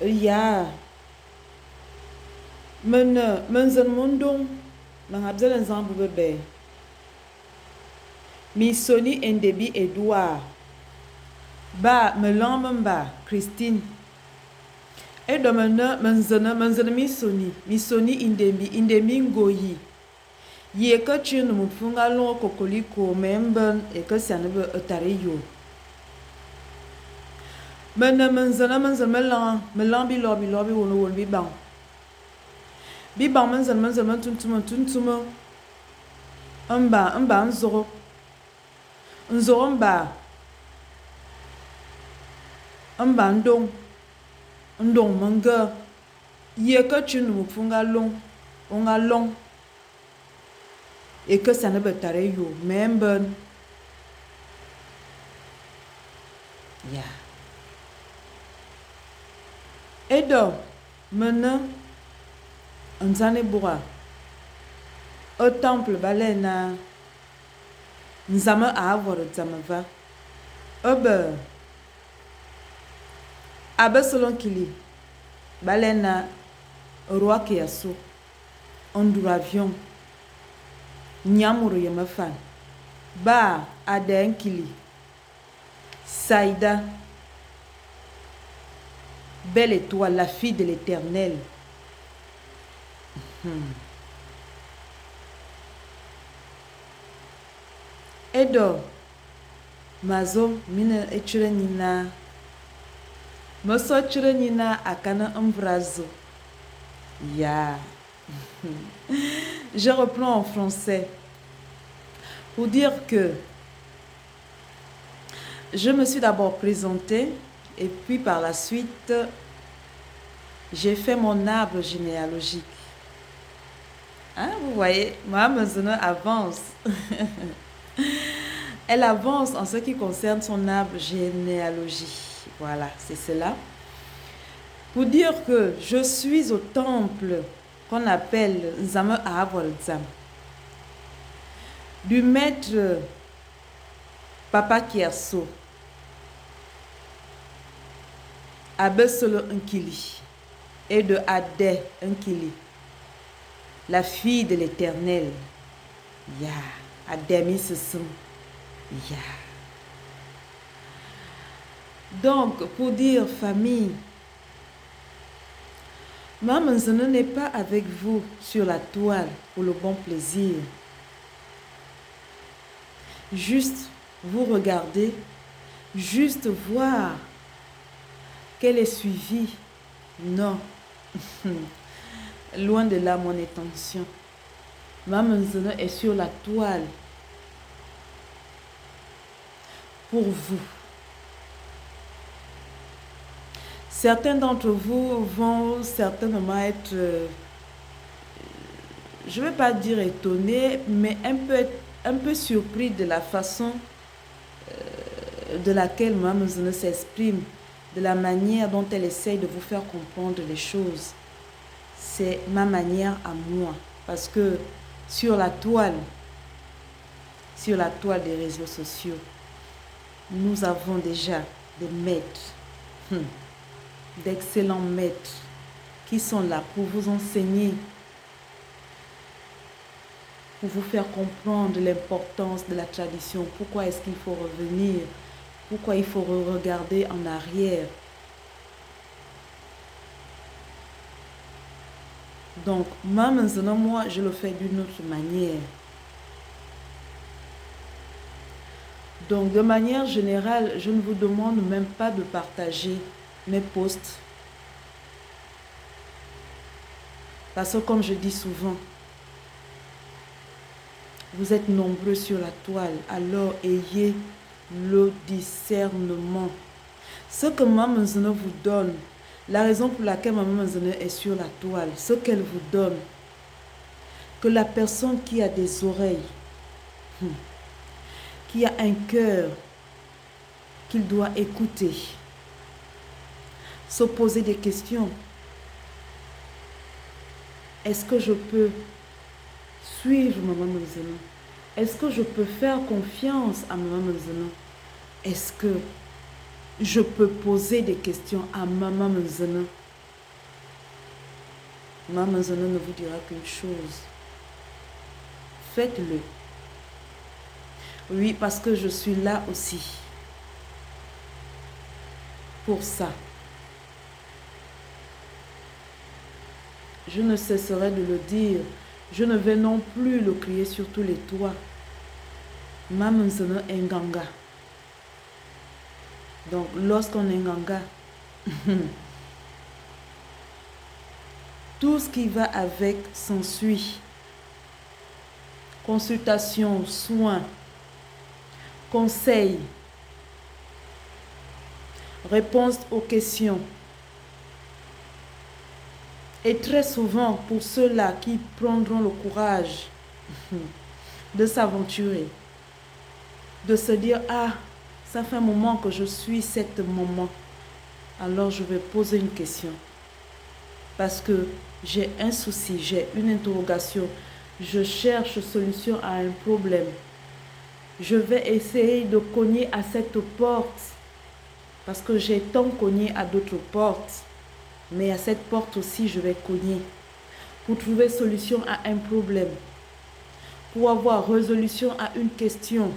Ya. Menzen mundung. Mangabzelen zambu bebe. Mi soni endebi Edouard. Ba melambemba Christine. Edo menzene mi soni indemi ngoyi. Ye que tu ne me funga long kokoliko memben et que ça ne veut etare yo. Menzene melan bi lobi wono bi bang. Bi bang menzene tuntumo. Mba nzoro. Nzoro mba ndong menga. Ye que tu ne me funga long. Onga long. Et que ça ne peut pas yo. Memben. Ya. Edo. Mena. Nzane boura. Au temple balena. Nzame a avoir nzame va. Obe. Abe selon kili. Balena. Roi kiaso. Ondu avion. Nyamuru yemefan. Ba adenkili. Saïda. Belle étoile, la fille de l'Éternel. Edo. Mazo mine echure nina. Moso chure nina akana umbrazo. Ya. Je reprends en français pour dire que je me suis d'abord présentée et puis par la suite, j'ai fait mon arbre généalogique. Hein, vous voyez, ma maison avance. Elle avance en ce qui concerne son arbre généalogie. Voilà, c'est cela. Pour dire que je suis au temple qu'on appelle Nzame Ahavolzam, du maître Papa Kierso, Abesolo Nkili, et de Adé Nkili, la fille de l'Éternel. Ya, Adé Sesum. Ya. Donc, pour dire famille, Maman n'est pas avec vous sur la toile pour le bon plaisir. Juste vous regarder, juste voir qu'elle est suivie. Non, loin de là mon intention. Maman est sur la toile pour vous. Certains d'entre vous vont certainement être, je ne vais pas dire étonnés, mais un peu surpris de la façon de laquelle Maman s'exprime, de la manière dont elle essaye de vous faire comprendre les choses. C'est ma manière à moi. Parce que sur la toile des réseaux sociaux, nous avons déjà des maîtres. D'excellents maîtres qui sont là pour vous enseigner, pour vous faire comprendre l'importance de la tradition, pourquoi est-ce qu'il faut revenir, pourquoi il faut regarder en arrière. Donc, maintenant, moi, je le fais d'une autre manière. Donc, de manière générale, je ne vous demande même pas de partager mes posts. Parce que comme je dis souvent, vous êtes nombreux sur la toile, alors ayez le discernement. Ce que Maman Zene vous donne, la raison pour laquelle Maman Zene est sur la toile, ce qu'elle vous donne, que la personne qui a des oreilles, qui a un cœur qu'il doit écouter, se poser des questions. Est-ce que je peux suivre Maman Zene? Est-ce que je peux faire confiance à Maman Zene? Est-ce que je peux poser des questions à Maman Zene? Maman Zeno ne vous dira qu'une chose. Faites-le. Oui, parce que je suis là aussi. Pour ça. Je ne cesserai de le dire. Je ne vais non plus le crier sur tous les toits. Maman Zeno est nganga. Donc, lorsqu'on est nganga, tout ce qui va avec s'ensuit. Consultation, soins, conseils, réponse aux questions. Et très souvent, pour ceux-là qui prendront le courage de s'aventurer, de se dire, ah, ça fait un moment que je suis cette maman, alors je vais poser une question. Parce que j'ai un souci, j'ai une interrogation, je cherche solution à un problème. Je vais essayer de cogner à cette porte, parce que j'ai tant cogné à d'autres portes. Mais à cette porte aussi, je vais cogner pour trouver solution à un problème, pour avoir résolution à une question.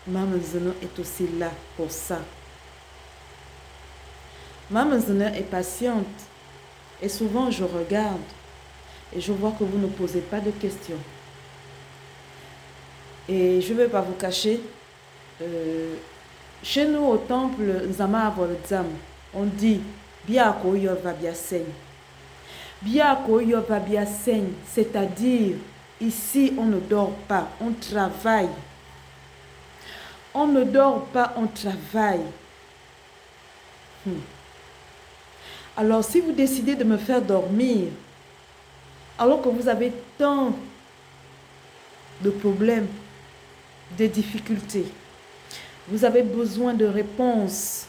Maman Zeno est aussi là pour ça. Maman Zeno est patiente et souvent je regarde et je vois que vous ne posez pas de questions. Et je ne vais pas vous cacher, chez nous au temple Nzama Abolzam, on dit Biako Yova Biaseng. Biako Yova Biaseng, c'est-à-dire ici on ne dort pas, on travaille. On ne dort pas, on travaille. Alors si vous décidez de me faire dormir, alors que vous avez tant de problèmes, de difficultés, vous avez besoin de réponses,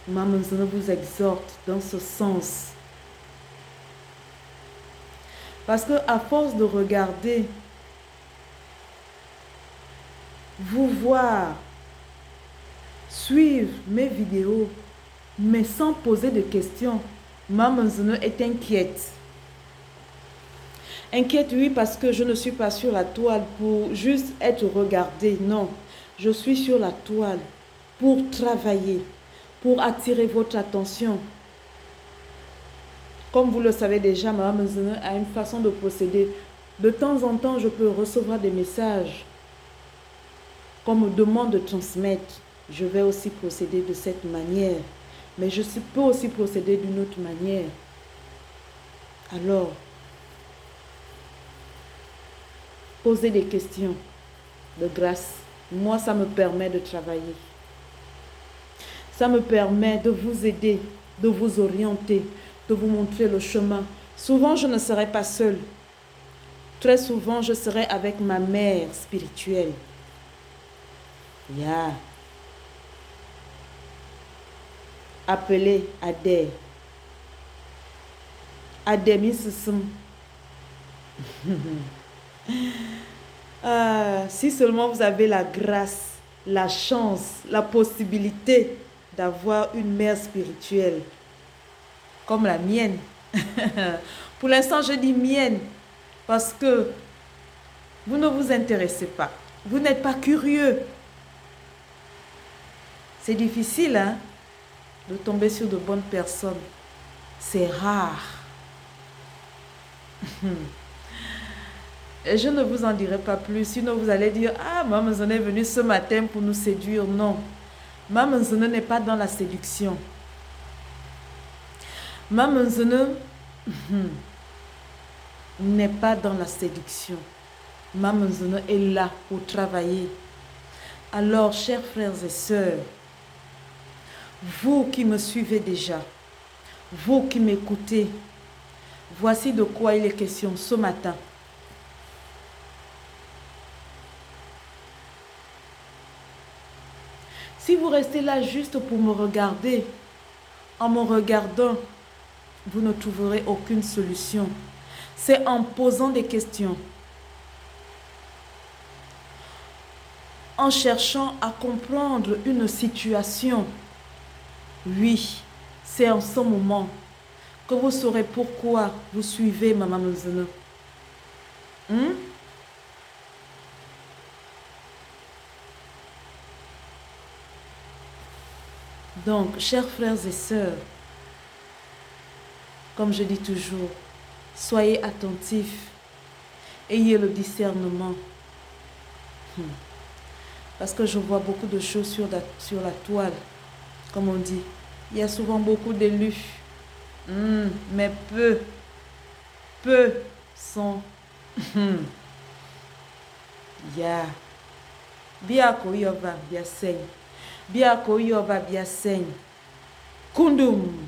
Maman Zeno vous exhorte dans ce sens. Parce que à force de regarder, vous voir, suivre mes vidéos, mais sans poser de questions, Maman Zeno est inquiète. Inquiète, oui, parce que je ne suis pas sur la toile pour juste être regardée. Non, je suis sur la toile pour travailler, pour attirer votre attention. Comme vous le savez déjà, Maman Zeno a une façon de procéder. De temps en temps, je peux recevoir des messages qu'on me demande de transmettre. Je vais aussi procéder de cette manière. Mais je peux aussi procéder d'une autre manière. Alors, posez des questions de grâce. Moi, ça me permet de travailler. Ça me permet de vous aider, de vous orienter, de vous montrer le chemin. Souvent, je ne serai pas seule. Très souvent, je serai avec ma mère spirituelle. Yeah. Appelez Adé. Adé Mississum. Si seulement vous avez la grâce, la chance, la possibilité d'avoir une mère spirituelle comme la mienne. Pour l'instant, je dis mienne parce que vous ne vous intéressez pas. Vous n'êtes pas curieux. C'est difficile, hein, de tomber sur de bonnes personnes. C'est rare. Et je ne vous en dirai pas plus, sinon vous allez dire, ah, Maman Zeno est venue ce matin pour nous séduire. Non, Maman Zeno n'est pas dans la séduction. Maman Zeno n'est pas dans la séduction. Maman Zeno est là pour travailler. Alors, chers frères et sœurs, vous qui me suivez déjà, vous qui m'écoutez, voici de quoi il est question ce matin. Si vous restez là juste pour me regarder, en me regardant, vous ne trouverez aucune solution. C'est en posant des questions, en cherchant à comprendre une situation. Oui, c'est en ce moment que vous saurez pourquoi vous suivez Maman Mzene. Donc, chers frères et sœurs, comme je dis toujours, soyez attentifs, ayez le discernement. Parce que je vois beaucoup de choses sur la toile, comme on dit. Il y a souvent beaucoup d'élus, mais peu sont. Ya. Biako yova biaseng. Biako yova biaseng. Kundum.